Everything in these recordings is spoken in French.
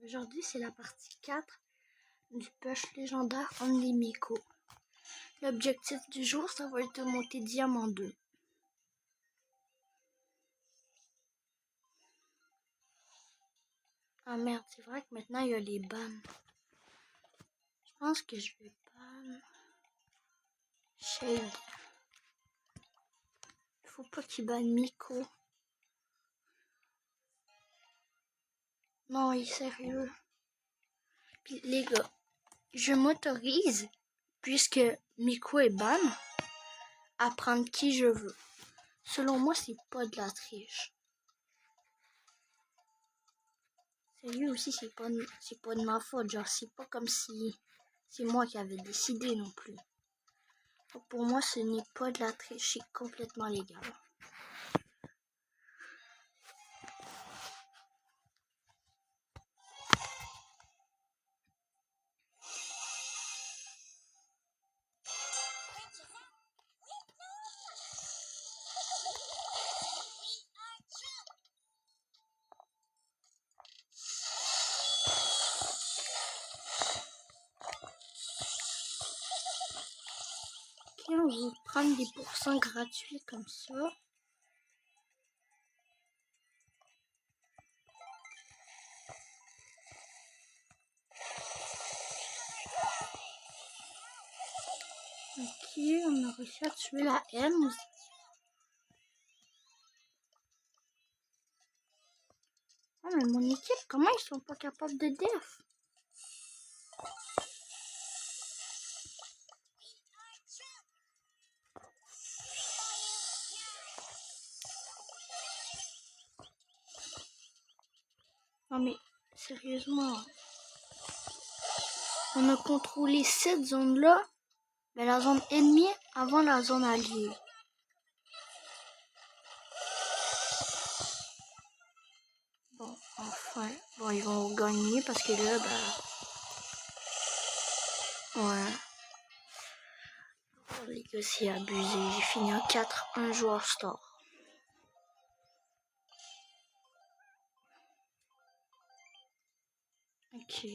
Aujourd'hui, c'est la partie 4 du push légendaire Only Miko. L'objectif du jour, ça va être de monter diamant 2. Ah merde, c'est vrai que maintenant il y a les bans. Je pense que je vais ban Shade. Il faut pas qu'il banne Miko. Non, il est sérieux. Puis les gars, je m'autorise, puisque Miko est ban, à prendre qui je veux. Selon moi, c'est pas de la triche. Lui aussi, c'est pas de ma faute. Genre, c'est pas comme si c'est moi qui avais décidé non plus. Donc, pour moi, ce n'est pas de la triche, c'est complètement légal. Ok, on va prendre des pourcents gratuits comme ça. Ok, on a réussi à tuer la haine. Ah, mais mon équipe, comment ils sont pas capables de def? Non mais, sérieusement. On a contrôlé cette zone-là, mais la zone ennemie avant la zone alliée. Bon, enfin. Bon, ils vont gagner parce que là, ouais. Oh, les gars, c'est abusé. J'ai fini en 4-1 joueur star. Ok.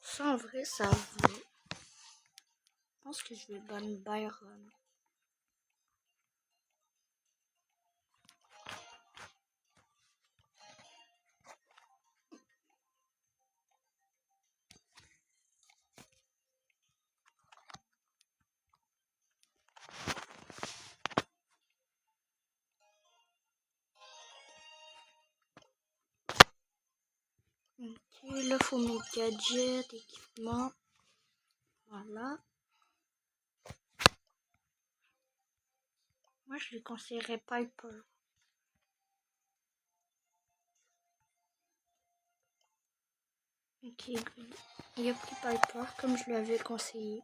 Ça, en vrai, ça va. Je pense que je vais ban Byron. Ok, là, faut mes gadgets, équipements. Voilà. Moi, je lui conseillerais Piper. Ok, good. Il a pris Piper comme je lui avais conseillé.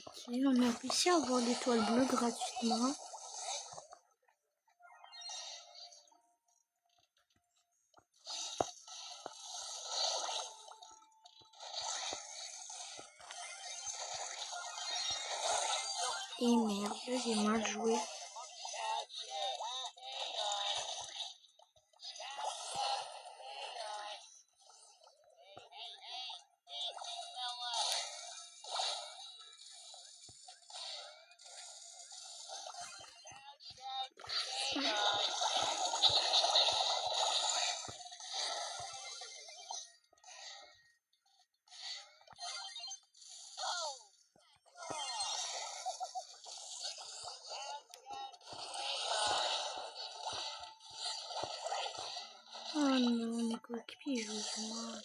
Ok, on a réussi à avoir l'étoile bleue gratuitement. Et merde, là, j'ai mal joué. Oh non, mes coéquipiers jouent mal.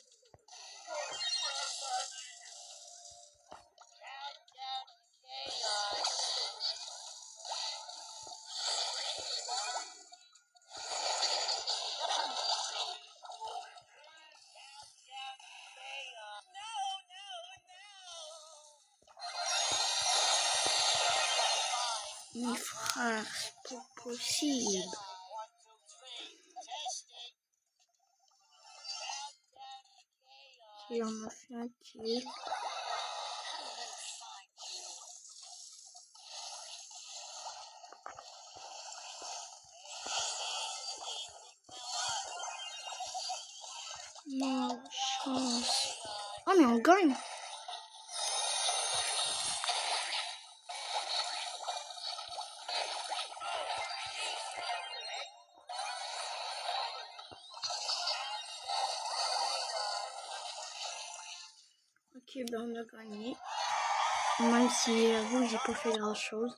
Mais frère, c'est pas possible. Et on a fait un kill. Malchance. Oh mais on gagne. Ok, ben on a gagné. Même si vous, j'ai pas fait grand chose.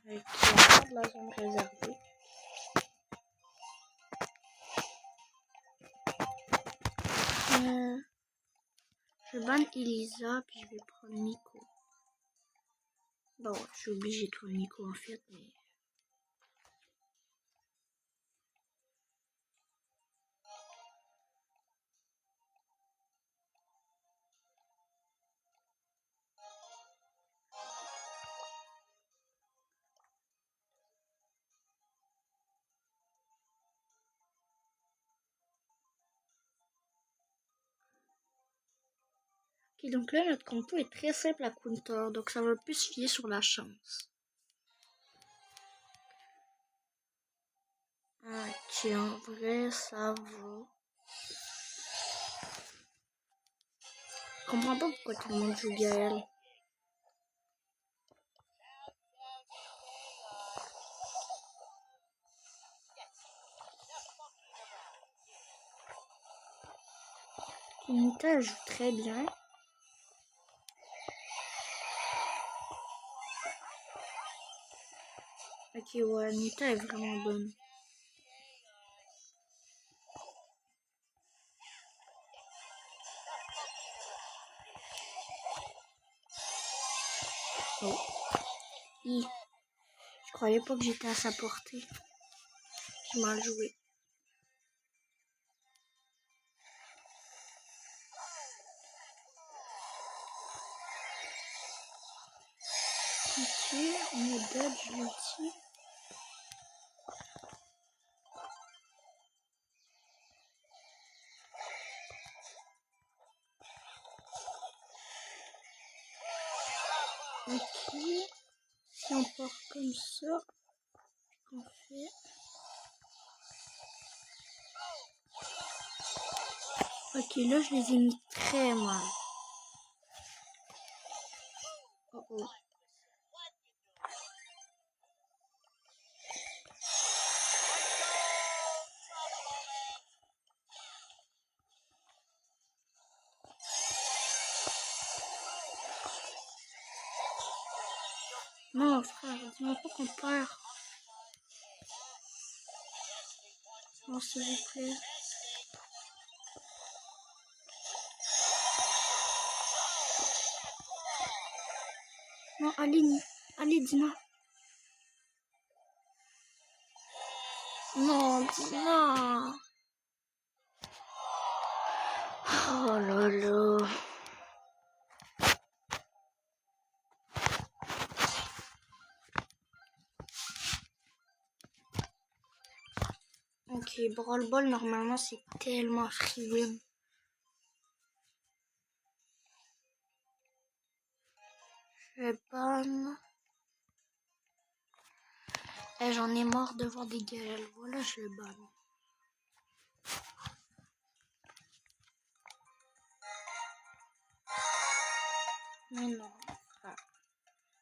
Avec la zone réservée. Je banne Elisa, puis je vais prendre Miko. Bon, je suis obligée de prendre Miko en fait, mais... Ok, donc là, notre compo est très simple à counter, donc ça va plus se fier sur la chance. Ok, en vrai, ça va. Je comprends pas pourquoi tout le monde joue Gaël. Nita joue très bien. Ok, ouais, Nita est vraiment bonne. Oh. Je croyais pas que j'étais à sa portée. J'ai mal joué. Ok, on est dodge l'ulti. Ok, si on part comme ça, on fait... Ok, là je les ai mis très mal. Oh oh. Non frère, dis-moi pas qu'on perd. Non s'il vous plaît. Non, allez Dina. Non, Dina. Oh là là. Ok, Brawl Ball, normalement, c'est tellement free win. Je banne. Et j'en ai marre de voir des gueules. Voilà, je le banne. Mais non, frère.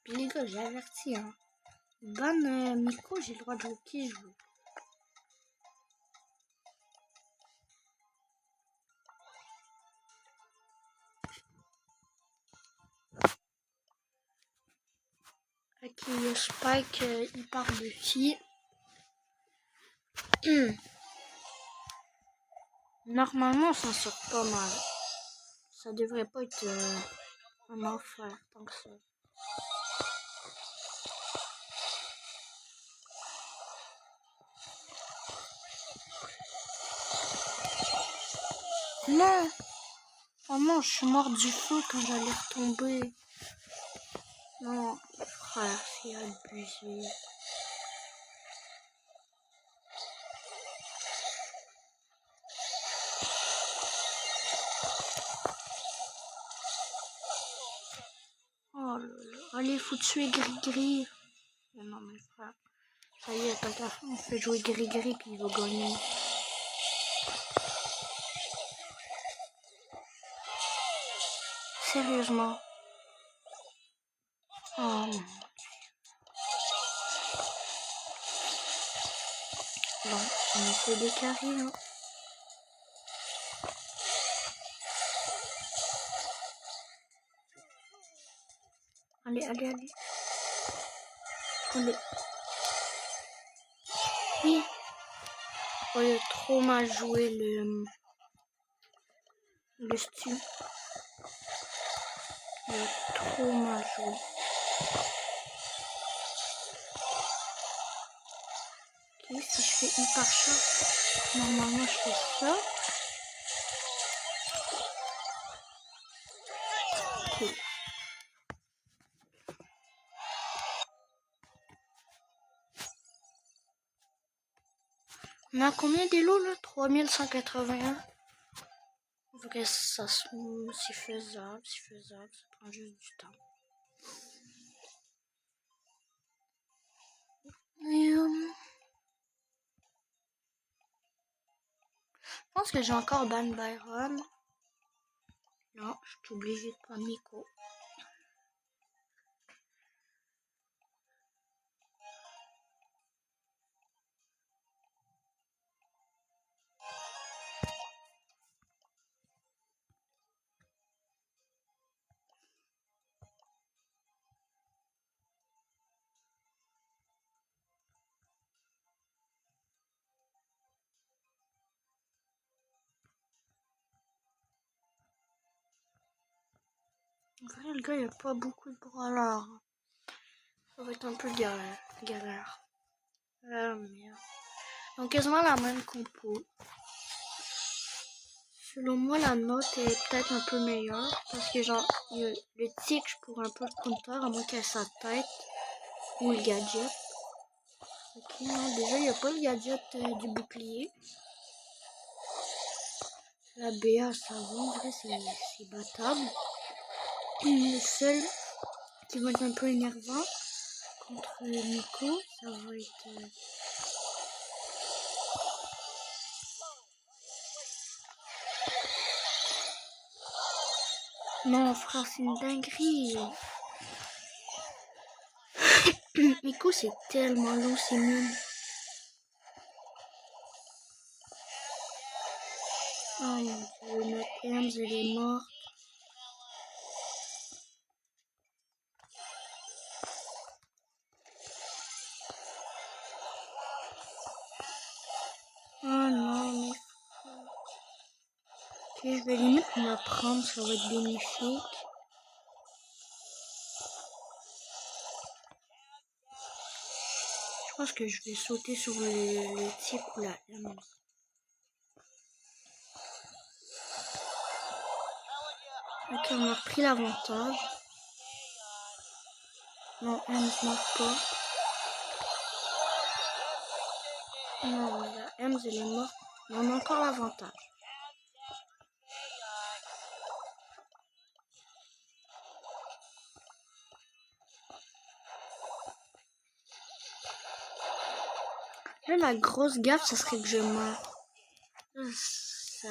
Puis les gars, j'ai averti, hein. Banne Miko, j'ai le droit de jouer qui je veux. Ok, Spike, il part de qui? Normalement, on s'en sort pas mal. Ça devrait pas être un enfer tant que ça. Non! Oh non, je suis mort du feu quand j'allais retomber. Non, frère, c'est abusé. Allez, faut tuer Gris-Gris. Non, mais frère. Ça y est, t'as on fait jouer Gris-Gris puis il va gagner. Sérieusement. Oh mon Dieu. Bon, on essaie des carrés, hein. Allez, allez, allez. Allez. Oui. Oh, il a trop mal joué le stu. Il a trop mal joué. Ok, si je fais hyper shot, normalement je fais ça. Cool. On a combien d'élos là? 3181. En vrai, ça c'est faisable, ça prend juste du temps. Et, je pense que j'ai encore ban Byron. Non, je suis obligée de prendre Miko. En vrai, le gars, il n'y a pas beaucoup de brawlers. Ça va être un peu galère. Merde. Donc, quasiment la même compo. Selon moi, la note est peut-être un peu meilleure. Parce que, genre, le tic, je pourrais un peu le counter, à moins qu'il y ait sa tête. Ou le gadget. Ok, non, déjà, il n'y a pas le gadget du bouclier. La BA, ça va, en vrai, c'est battable. Le seul qui va être un peu énervant contre Nico, ça va être... Non, frère, c'est une dinguerie. Nico, c'est tellement long, c'est nul. Oh mon dieu, notre Hermes, elle est morte. Oh non, mais... Ok, je vais limite me la prendre, ça va être bénéfique. Je pense que je vais sauter sur le tic ou la M. Ok, on a repris l'avantage. Non, M ne marque pas. Non, mais la M, elle est morte. Mais on a encore l'avantage. Là, la grosse gaffe, ça serait que je meurs. Ça...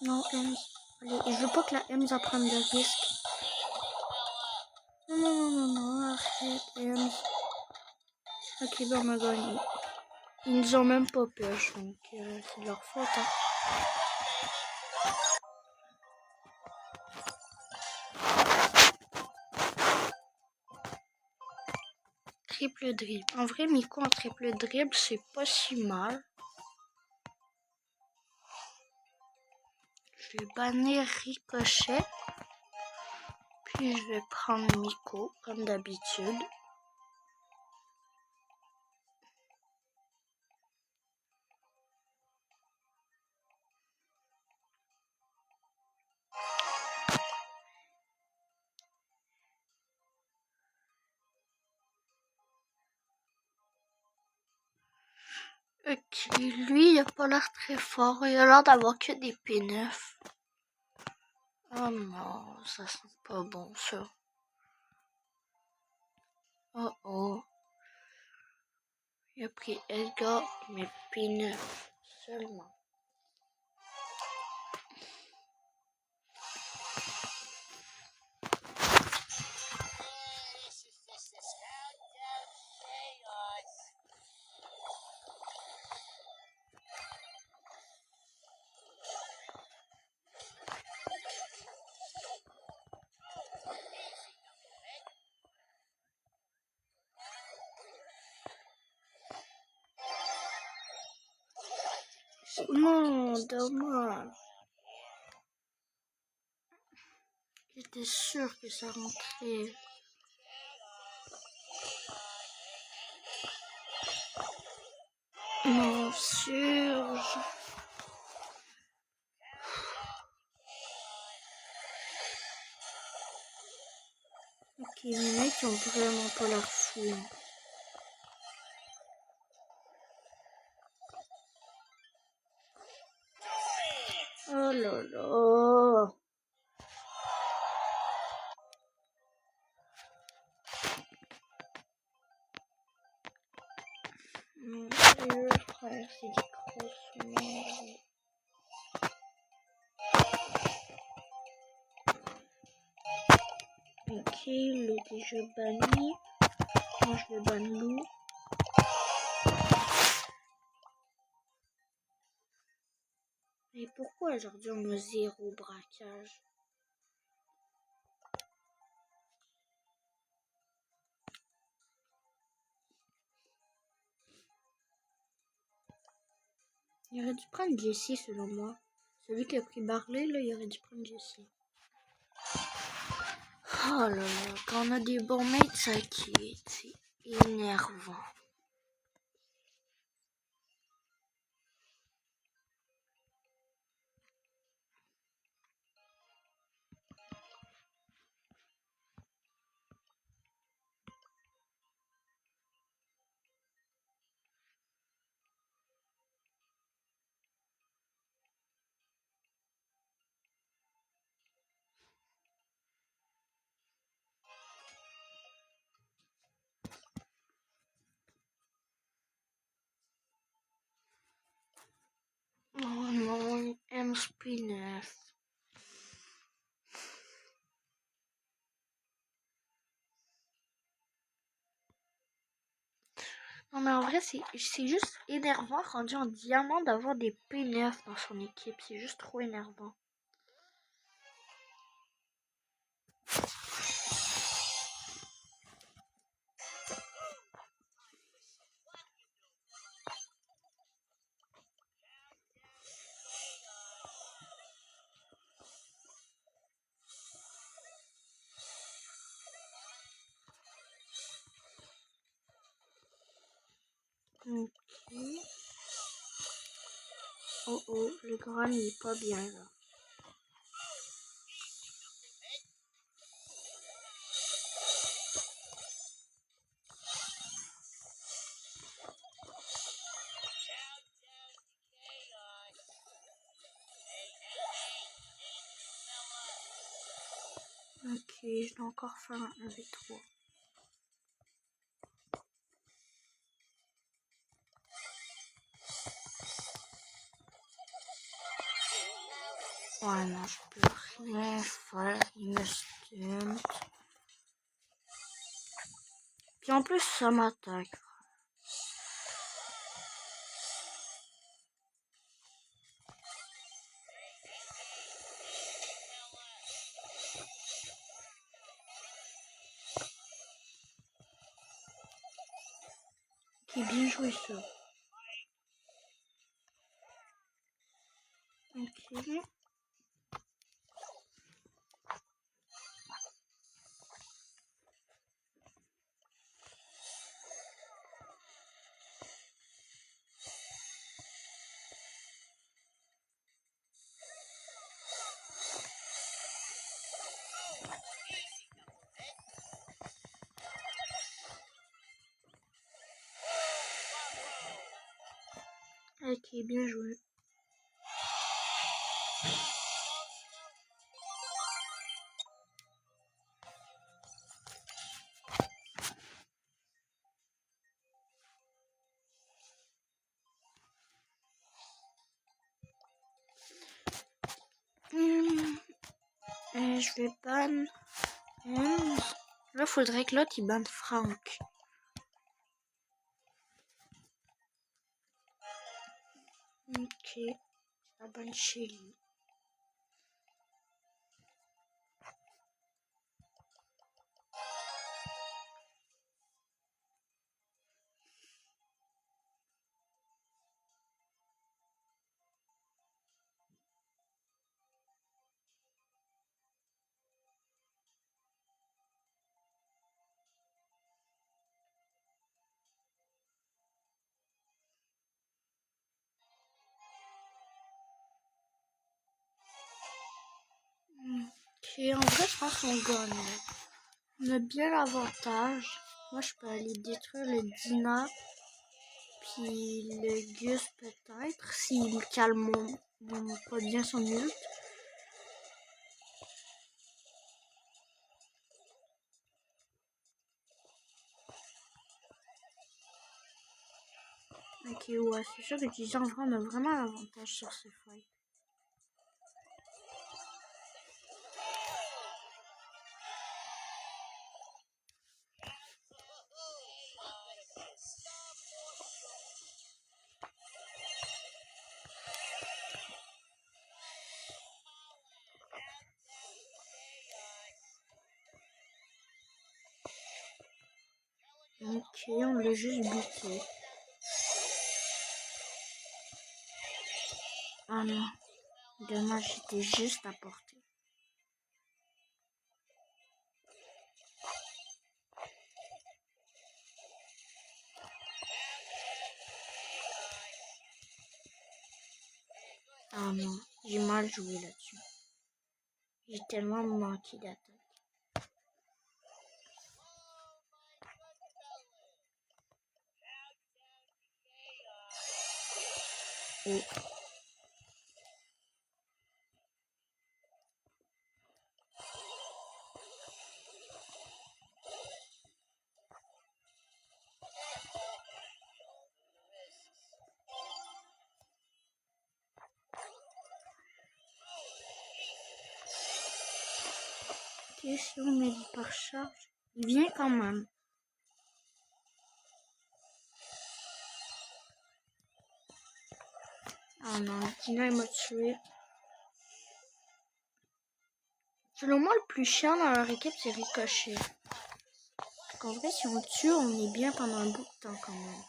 Non, Ems. Allez, je veux pas que la Ems prenne de risques. Non, non, non, non, non, arrête, Ems. Ok, ben on a gagné. Ils nous ont même pas push, donc c'est de leur faute. Hein. Triple dribble. En vrai, Miko en triple dribble, c'est pas si mal. Je vais bannir Ricochet. Puis je vais prendre Miko, comme d'habitude. Ok, lui, il a pas l'air très fort. Il a l'air d'avoir que des P9. Oh non, ça sent pas bon, ça. Oh oh. Il a pris Edgar, mais P9 seulement. Non, dommage. J'étais sûre que ça rentrait. Non, sûr. Ok, les mecs ont vraiment pas l'air fous. Oh là là. Mon Dieu, frère, c'est des grosses merdes. Ok, il est déjà banni. Moi, je vais ban Lou. Mais pourquoi aujourd'hui on a 0 braquage? Il aurait dû prendre Jessie selon moi. Celui qui a pris Barley, là, il aurait dû prendre Jessie. Oh là là, quand on a des bons mates, ça quitte. C'est énervant. Oh non, il aime Spinef. Non mais en vrai, c'est juste énervant rendu en diamant d'avoir des P9 dans son équipe. C'est juste trop énervant. Ok. Oh oh, le grand il est pas bien là. Ok, je dois encore faire un 1v3. Ouais, non, je peux rien faire. Il me stun. Puis en plus, ça m'attaque. Ok, bien joué ça. Ok. Ok, bien joué. Je vais ban. Là, faudrait que l'autre il banne Franck. Ok, la banne Shelly. Ok, en vrai, je pense qu'on gagne. On a bien l'avantage. Moi, je peux aller détruire le Dina. Puis le Gus peut-être, s'il calme pas bien son ult. Ok, ouais, c'est sûr que tu dis en vrai, on a vraiment l'avantage sur ce fight. Ok, on l'a juste buté. Ah non, dommage, j'étais juste à portée. Ah non, j'ai mal joué là-dessus. J'ai tellement manqué d'attaque. Oh. Ok, si on met l'hypercharge, il vient quand même. Ah non, Dina il m'a tué. Selon moi, le plus chiant dans leur équipe, c'est Ricochet. Parce qu'en vrai, si on le tue, on est bien pendant un bout de temps quand même.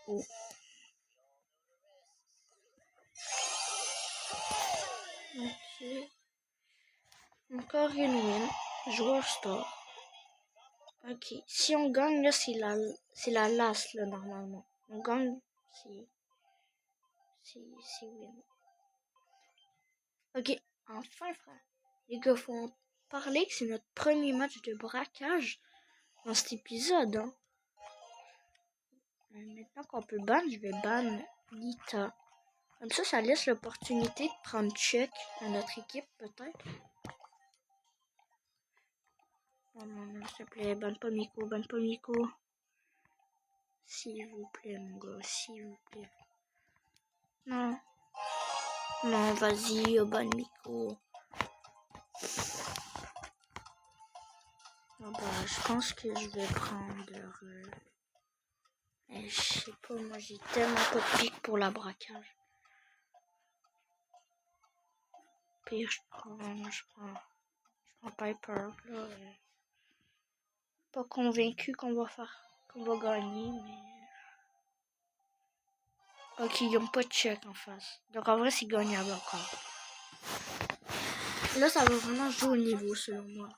Oh. Ok. Encore une win. Joueur store. Ok. Si on gagne, là, c'est la last, là, normalement. On gagne, c'est win. Ok. Enfin, frère. Les gars, faut en parler que c'est notre premier match de braquage dans cet épisode, hein. Maintenant qu'on peut ban, je vais ban Nita. Comme ça laisse l'opportunité de prendre check à notre équipe, peut-être. Non, non, non, s'il te plaît, banne pas Miko, banne pas Miko. S'il vous plaît, mon gars, s'il vous plaît. Non. Non, vas-y, banne Miko. Ah bah, je pense que je vais prendre... je sais pas, moi j'ai tellement pas de pique pour la braquage. Pire, je prends Piper, là. Pas convaincu qu'on va gagner, mais... Ok, ils ont pas de check en face. Donc en vrai, c'est gagnable encore. Là, ça va vraiment jouer au niveau, selon moi.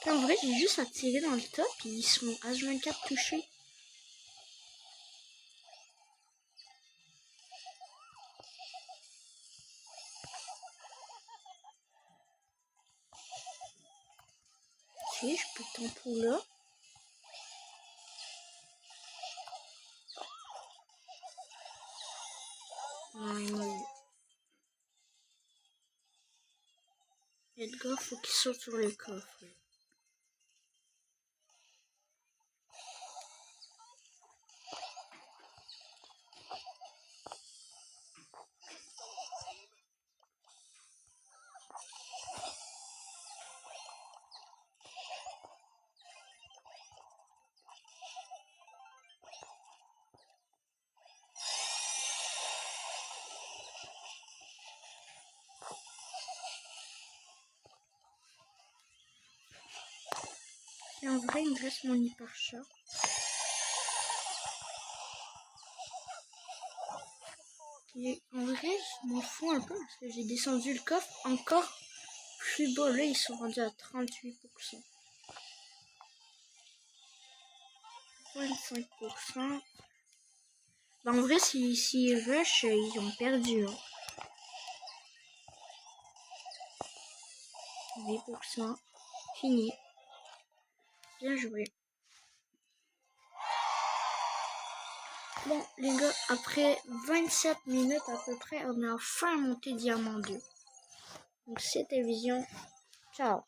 Puis en vrai, j'ai juste à tirer dans le top et ils sont H24 touchés. Ok, je peux tempo là. Non, il m'a eu. Edgar, faut qu'il saute sur le coffre. Et en vrai, il me reste mon hyper chat. Et en vrai, je m'en fous un peu parce que j'ai descendu le coffre encore plus bas. Là, ils sont rendus à 38%. 25%. Bah, en vrai, s'ils rush, ils ont perdu. Hein. 10%. Fini. Bien joué. Bon, les gars, après 27 minutes à peu près, on a enfin monté Diamant 2. Donc, c'était Vision. Ciao.